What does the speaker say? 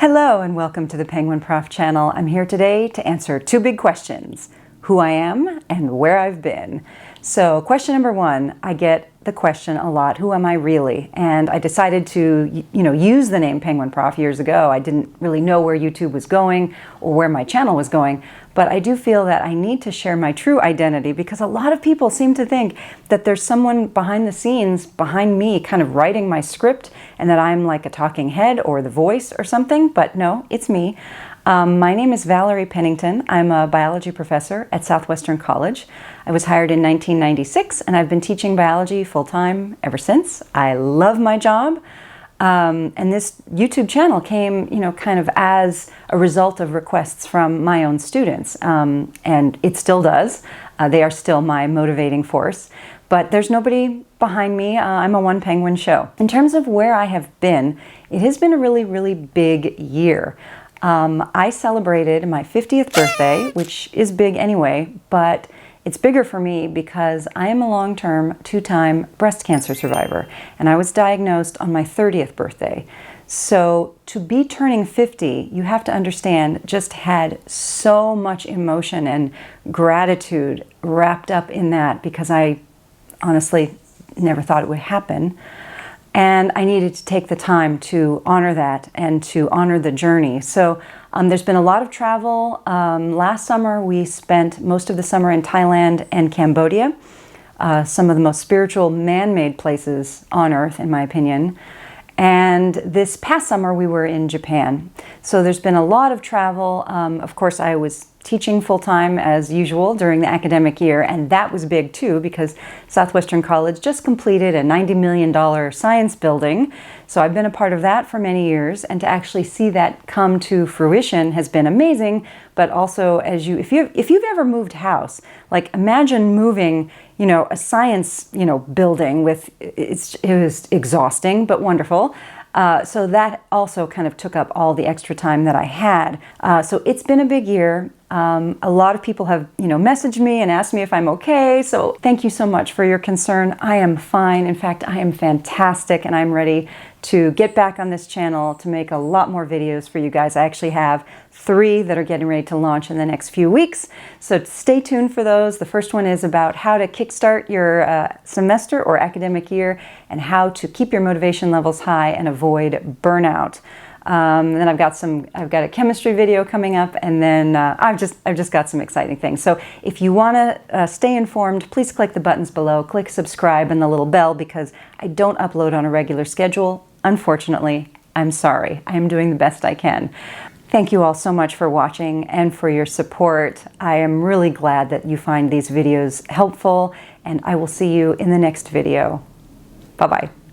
Hello and welcome to the Penguin Prof channel. I'm here today to answer two big questions: who I am and where I've been. So question number one, I get the question a lot, who am I really? And I decided to, use the name Penguin Prof years ago. I didn't really know where YouTube was going or where my channel was going, but I do feel that I need to share my true identity because a lot of people seem to think that there's someone behind the scenes, behind me, kind of writing my script, and that I'm like a talking head or the voice or something, but no, it's me. My name is Valerie Pennington. I'm a biology professor at Southwestern College. I was hired in 1996 and I've been teaching biology full-time ever since. I love my job. And this YouTube channel came, kind of as a result of requests from my own students. And it still does. They are still my motivating force. But there's nobody behind me. I'm a one penguin show. In terms of where I have been, it has been a really, really big year. I celebrated my 50th birthday, which is big anyway, but it's bigger for me because I am a long-term, two-time breast cancer survivor, and I was diagnosed on my 30th birthday. So to be turning 50, you have to understand, just had so much emotion and gratitude wrapped up in that because I honestly never thought it would happen. And I needed to take the time to honor that and to honor the journey. So there's been a lot of travel. Last summer, we spent most of the summer in Thailand and Cambodia, some of the most spiritual man-made places on earth, in my opinion. And this past summer, we were in Japan. So there's been a lot of travel. Of course, I was teaching full-time as usual during the academic year, and that was big too because Southwestern College just completed a $90 million science building. So I've been a part of that for many years, and to actually see that come to fruition has been amazing. But also, if you've ever moved house, like imagine moving, a science, building with, it was exhausting but wonderful. So that also kind of took up all the extra time that I had. So it's been a big year. A lot of people have, messaged me and asked me if I'm okay. So thank you so much for your concern. I am fine. In fact, I am fantastic, and I'm ready to get back on this channel to make a lot more videos for you guys. I actually have 3 that are getting ready to launch in the next few weeks. So stay tuned for those. The first one is about how to kickstart your semester or academic year and how to keep your motivation levels high and avoid burnout. Then I've got a chemistry video coming up, and then I've just got some exciting things. So if you want to stay informed, please click the buttons below, click subscribe and the little bell, because I don't upload on a regular schedule. Unfortunately, I'm sorry. I am doing the best I can. Thank you all so much for watching and for your support. I am really glad that you find these videos helpful, and I will see you in the next video. Bye-bye.